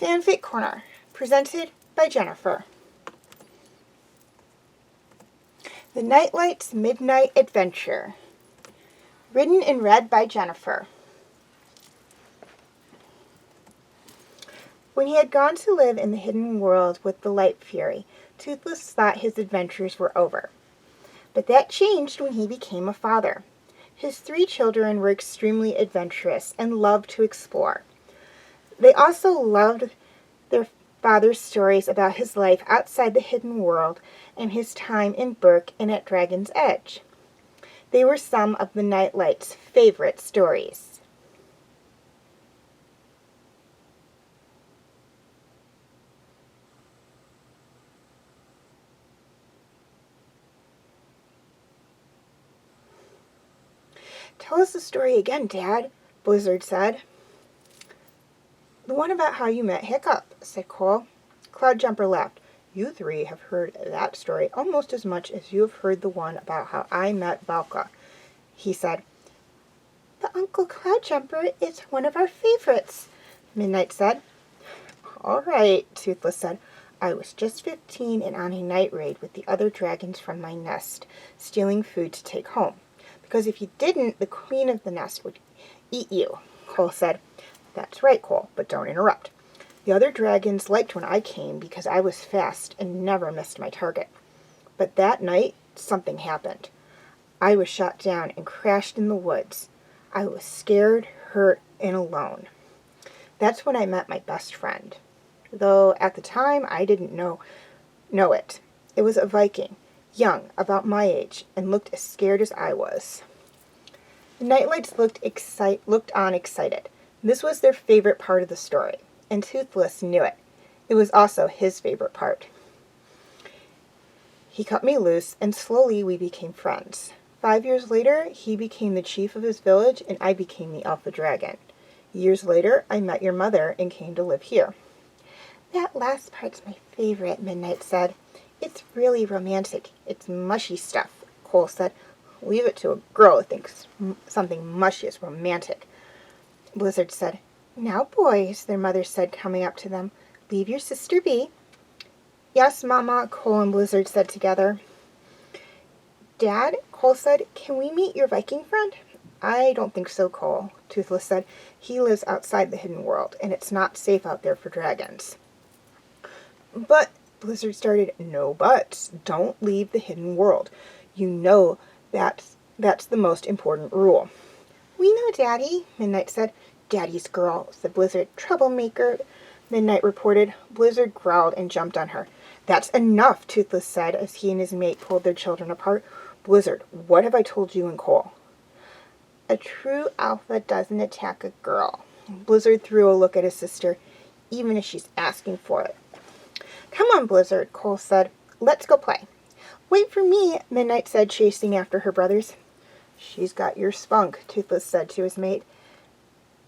Fanfic Corner, presented by Jennifer. The Nightlight's Midnight Adventure. Written and read by Jennifer. When he had gone to live in the hidden world with the Light Fury, Toothless thought his adventures were over. But that changed when he became a father. His 3 children were extremely adventurous and loved to explore. They also loved their father's stories about his life outside the hidden world and his time in Burke and at Dragon's Edge. They were some of the Nightlight's favorite stories. "Tell us the story again, Dad," Blizzard said. "The one about how you met Hiccup," said Cole. Cloudjumper laughed. "You 3 have heard that story almost as much as you have heard the one about how I met Valka," he said. "But Uncle Cloudjumper is one of our favorites," Midnight said. "All right," Toothless said. "I was just 15 and on a night raid with the other dragons from my nest, stealing food to take home. Because if you didn't, the queen of the nest would eat you," Cole said. "That's right, Cole, but don't interrupt. The other dragons liked when I came because I was fast and never missed my target. But that night, something happened. I was shot down and crashed in the woods. I was scared, hurt, and alone. That's when I met my best friend. Though at the time I didn't know it. It was a Viking, young, about my age, and looked as scared as I was." The Nightlights looked on excited. This was their favorite part of the story, and Toothless knew it. It was also his favorite part. "He cut me loose, and slowly we became friends. 5 years later, he became the chief of his village, and I became the Alpha Dragon. Years later, I met your mother and came to live here." "That last part's my favorite," Midnight said. "It's really romantic. It's mushy stuff," Cole said. "Leave it to a girl who thinks something mushy is romantic," Blizzard said. "Now, boys," their mother said, coming up to them, "leave your sister be." "Yes, Mama," Cole and Blizzard said together. "Dad," Cole said, "can we meet your Viking friend?" "I don't think so, Cole," Toothless said. "He lives outside the hidden world, and it's not safe out there for dragons." "But," Blizzard started. "No buts. Don't leave the hidden world. You know that's the most important rule." "We know, Daddy," Midnight said. "Daddy's girl," said Blizzard. "Troublemaker," Midnight reported. Blizzard growled and jumped on her. "That's enough," Toothless said as he and his mate pulled their children apart. "Blizzard, what have I told you and Cole?" "A true alpha doesn't attack a girl." Blizzard threw a look at his sister, "even if she's asking for it." "Come on, Blizzard," Cole said. "Let's go play." "Wait for me," Midnight said, chasing after her brothers. "She's got your spunk," Toothless said to his mate.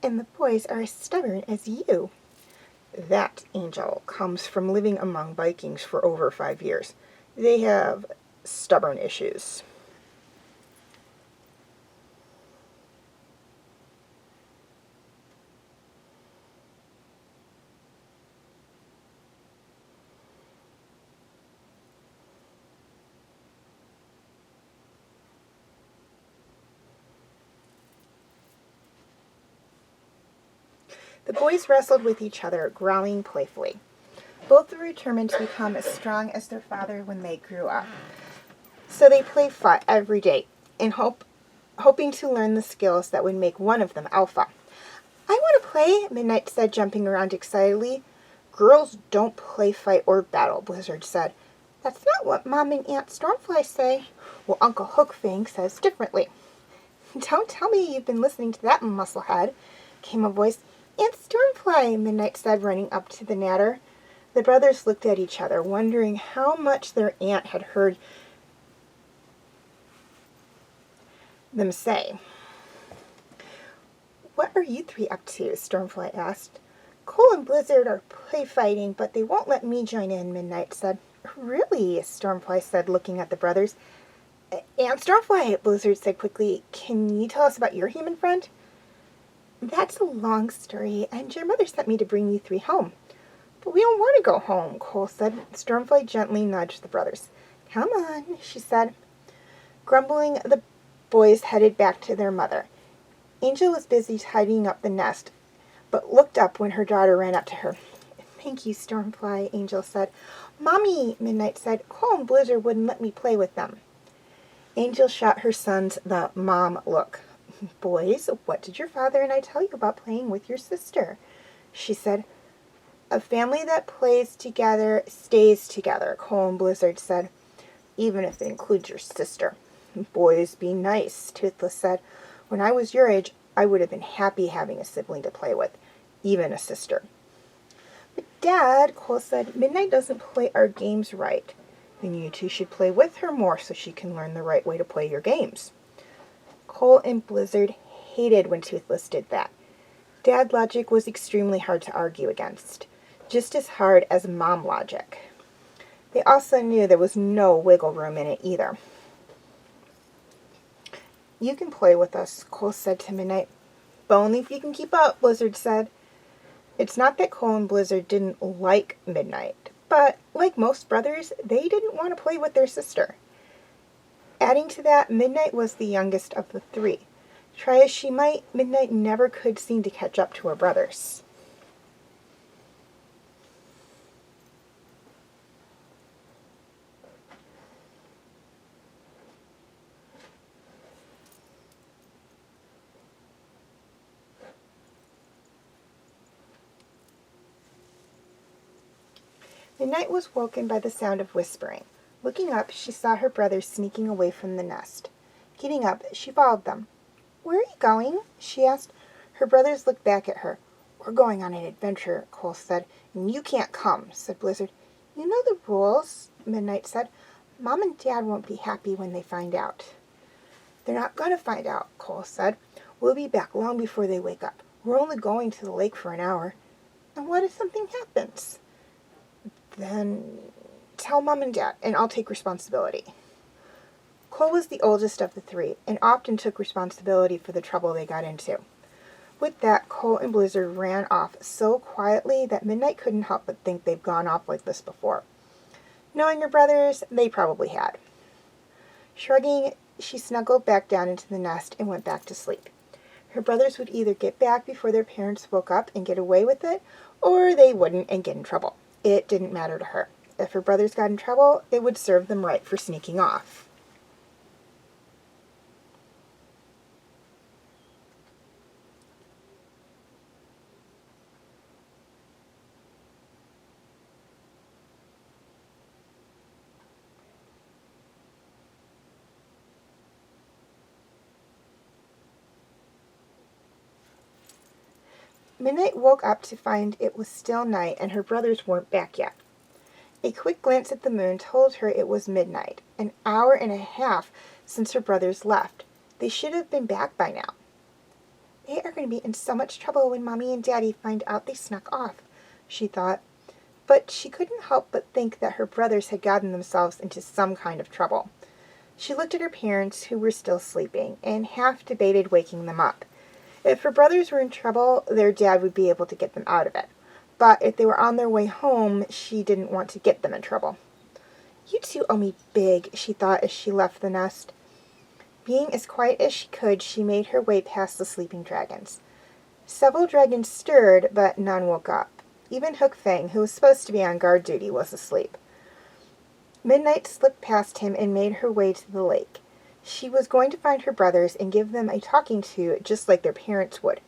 "And the boys are as stubborn as you." "That, Angel, comes from living among Vikings for over 5 years. They have stubborn issues." The boys wrestled with each other, growling playfully. Both were determined to become as strong as their father when they grew up. So they fought every day, hoping to learn the skills that would make one of them alpha. "I want to play," Midnight said, jumping around excitedly. "Girls don't play, fight, or battle," Blizzard said. "That's not what Mom and Aunt Stormfly say." "Well, Uncle Hookfang says differently." "Don't tell me you've been listening to that musclehead," came a voice. "Aunt Stormfly," Midnight said, running up to the natter. The brothers looked at each other, wondering how much their aunt had heard them say. "What are you 3 up to?" Stormfly asked. "Cole and Blizzard are play fighting, but they won't let me join in," Midnight said. "Really?" Stormfly said, looking at the brothers. "Aunt Stormfly," Blizzard said quickly, "can you tell us about your human friend?" "That's a long story, and your mother sent me to bring you 3 home. But we don't want to go home, Cole said. Stormfly gently nudged the brothers. Come on, she said. Grumbling, the boys headed back to their mother. Angel was busy tidying up the nest, but looked up when her daughter ran up to her. Thank you, Stormfly, Angel said. Mommy, Midnight said, Cole and Blizzard wouldn't let me play with them. Angel shot her sons the mom look. Boys, what did your father and I tell you about playing with your sister? She said. A family that plays together stays together, Cole and Blizzard said, even if it includes your sister. Boys, be nice, Toothless said. When I was your age, I would have been happy having a sibling to play with, even a sister. But Dad, Cole said, Midnight doesn't play our games right. Then you two should play with her more so she can learn the right way to play your games. Cole and Blizzard hated when Toothless did that. Dad logic was extremely hard to argue against, just as hard as mom logic. They also knew there was no wiggle room in it either. You can play with us, Cole said to Midnight. But only if you can keep up, Blizzard said. It's not that Cole and Blizzard didn't like Midnight, but like most brothers, they didn't want to play with their sister. Adding to that, Midnight was the youngest of the three. Try as she might, Midnight never could seem to catch up to her brothers. Midnight was woken by the sound of whispering. Looking up, she saw her brothers sneaking away from the nest. Getting up, she followed them. Where are you going? She asked. Her brothers looked back at her. We're going on an adventure, Cole said. And you can't come, said Blizzard. You know the rules, Midnight said. Mom and Dad won't be happy when they find out. They're not going to find out, Cole said. We'll be back long before they wake up. We're only going to the lake for an hour. And what if something happens? Then tell Mom and Dad, and I'll take responsibility. Cole was the oldest of the three, and often took responsibility for the trouble they got into. With that, Cole and Blizzard ran off so quietly that Midnight couldn't help but think they'd gone off like this before. Knowing her brothers, they probably had. Shrugging, she snuggled back down into the nest and went back to sleep. Her brothers would either get back before their parents woke up and get away with it, or they wouldn't and get in trouble. It didn't matter to her. If her brothers got in trouble, it would serve them right for sneaking off. Midnight woke up to find it was still night and her brothers weren't back yet. A quick glance at the moon told her it was midnight, an hour and a half since her brothers left. They should have been back by now. They are going to be in so much trouble when Mommy and Daddy find out they snuck off, she thought. But she couldn't help but think that her brothers had gotten themselves into some kind of trouble. She looked at her parents, who were still sleeping, and half debated waking them up. If her brothers were in trouble, their dad would be able to get them out of it. But if they were on their way home, she didn't want to get them in trouble. You two owe me big, she thought as she left the nest. Being as quiet as she could, she made her way past the sleeping dragons. Several dragons stirred, but none woke up. Even Hook Fang, who was supposed to be on guard duty, was asleep. Midnight slipped past him and made her way to the lake. She was going to find her brothers and give them a talking to, just like their parents would.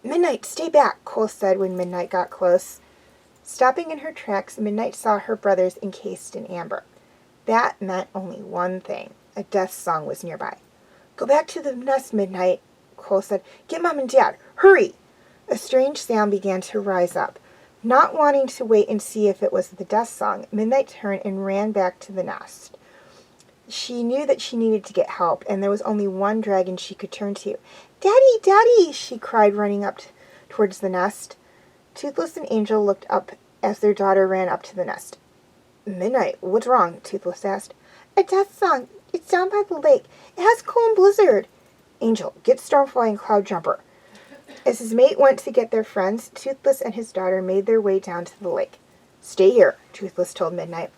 Midnight, stay back, Cole said when Midnight got close. Stopping in her tracks, Midnight saw her brothers encased in amber. That meant only one thing. A death song was nearby. Go back to the nest, Midnight, Cole said. Get Mom and Dad. Hurry! A strange sound began to rise up. Not wanting to wait and see if it was the death song, Midnight turned and ran back to the nest. She knew that she needed to get help, and there was only one dragon she could turn to. Daddy, Daddy, she cried, running up towards the nest. Toothless and Angel looked up as their daughter ran up to the nest. Midnight, what's wrong? Toothless asked. A death song. It's down by the lake. It has Cole and Blizzard. Angel, get Stormfly and Cloud Jumper. As his mate went to get their friends, Toothless and his daughter made their way down to the lake. "Stay here," Toothless told Midnight.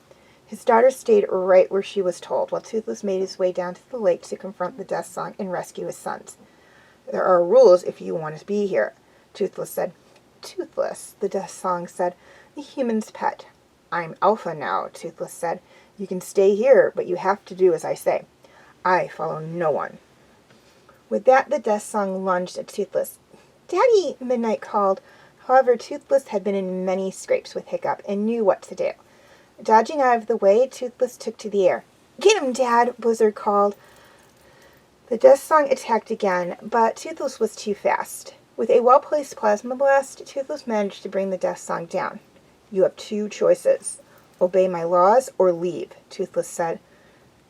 His daughter stayed right where she was told, while Toothless made his way down to the lake to confront the Death Song and rescue his sons. "There are rules if you want to be here," Toothless said. "Toothless," the Death Song said, "the human's pet." "I'm Alpha now," Toothless said. "You can stay here, but you have to do as I say. I follow no one." With that, the Death Song lunged at Toothless. "Daddy!" Midnight called. However, Toothless had been in many scrapes with Hiccup and knew what to do. Dodging out of the way, Toothless took to the air. "Get him, Dad!" Blizzard called. The Death Song attacked again, but Toothless was too fast. With a well-placed plasma blast, Toothless managed to bring the Death Song down. "You have two choices. Obey my laws or leave," Toothless said.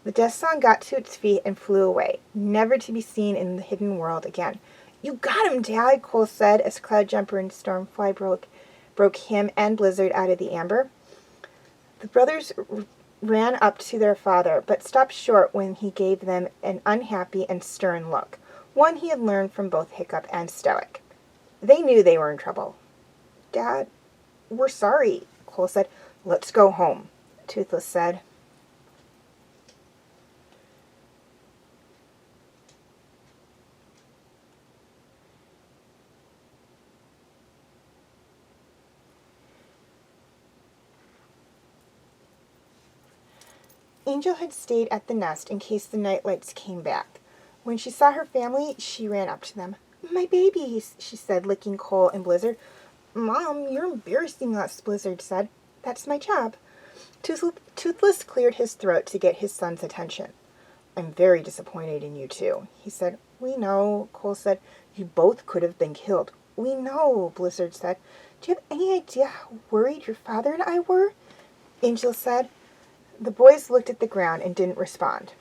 The Death Song got to its feet and flew away, never to be seen in the hidden world again. "You got him, Dad," Cole said as Cloudjumper and Stormfly broke him and Blizzard out of the amber. The brothers ran up to their father, but stopped short when he gave them an unhappy and stern look, one he had learned from both Hiccup and Stoic. They knew they were in trouble. "Dad, we're sorry," Cole said. "Let's go home," Toothless said. Angel had stayed at the nest in case the nightlights came back. When she saw her family, she ran up to them. "My babies," she said, licking Cole and Blizzard. "Mom, you're embarrassing us," Blizzard said. "That's my job." Toothless cleared his throat to get his son's attention. "I'm very disappointed in you two," he said. "We know," Cole said. "You both could have been killed." "We know," Blizzard said. "Do you have any idea how worried your father and I were?" Angel said. The boys looked at the ground and didn't respond.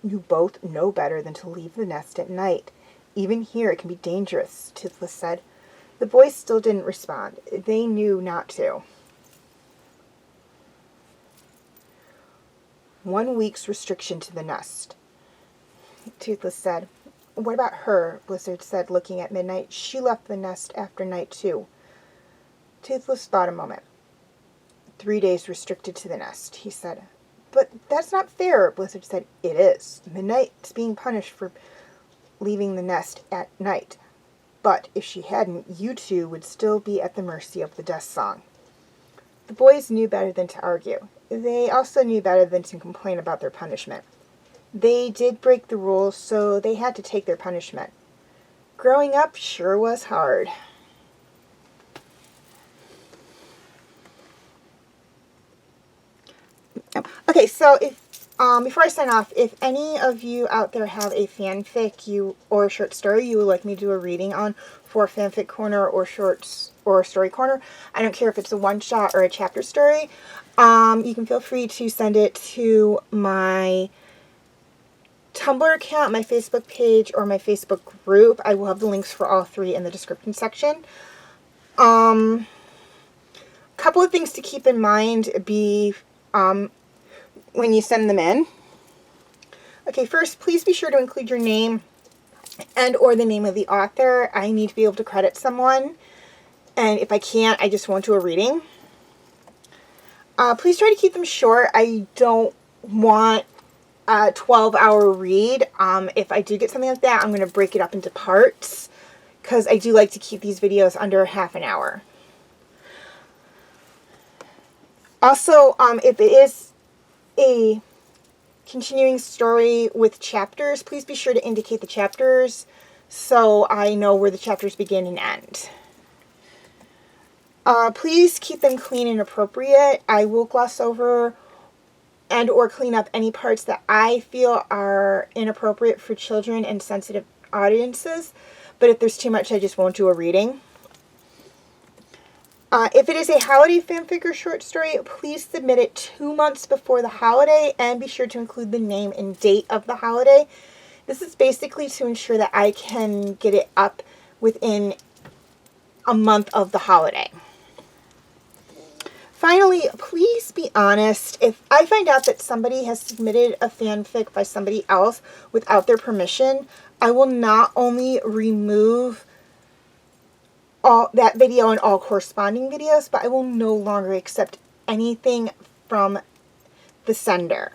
"You both know better than to leave the nest at night. Even here it can be dangerous," Toothless said. The boys still didn't respond. They knew not to. 1 week's restriction to the nest, Toothless said. "What about her?" Blizzard said, looking at Midnight. "She left the nest after night 2. Toothless thought a moment. 3 days restricted to the nest, he said. "But that's not fair," Blizzard said. "It is. Midnight's being punished for leaving the nest at night. But if she hadn't, you two would still be at the mercy of the Death Song." The boys knew better than to argue. They also knew better than to complain about their punishment. They did break the rules, so they had to take their punishment. Growing up sure was hard. Okay, so before I sign off, if any of you out there have a fanfic or a short story you would like me to do a reading on for Fanfic Corner or Shorts or Story Corner, I don't care if it's a one-shot or a chapter story, you can feel free to send it to my Tumblr account, my Facebook page, or my Facebook group. I will have the links for all three in the description section. Couple of things to keep in mind when you send them in. Okay, first, please be sure to include your name and or the name of the author. I need to be able to credit someone, and if I can't, I just won't do a reading. Please try to keep them short. I don't want a 12-hour read. If I do get something like that, I'm going to break it up into parts, because I do like to keep these videos under half an hour. Also, if it is a continuing story with chapters, please be sure to indicate the chapters so I know where the chapters begin and end. Please keep them clean and appropriate. I will gloss over and or clean up any parts that I feel are inappropriate for children and sensitive audiences, but if there's too much, I just won't do a reading. If it is a holiday fanfic or short story, please submit it 2 months before the holiday and be sure to include the name and date of the holiday. This is basically to ensure that I can get it up within a month of the holiday. Finally, please be honest. If I find out that somebody has submitted a fanfic by somebody else without their permission, I will not only remove all that video and all corresponding videos, but I will no longer accept anything from the sender.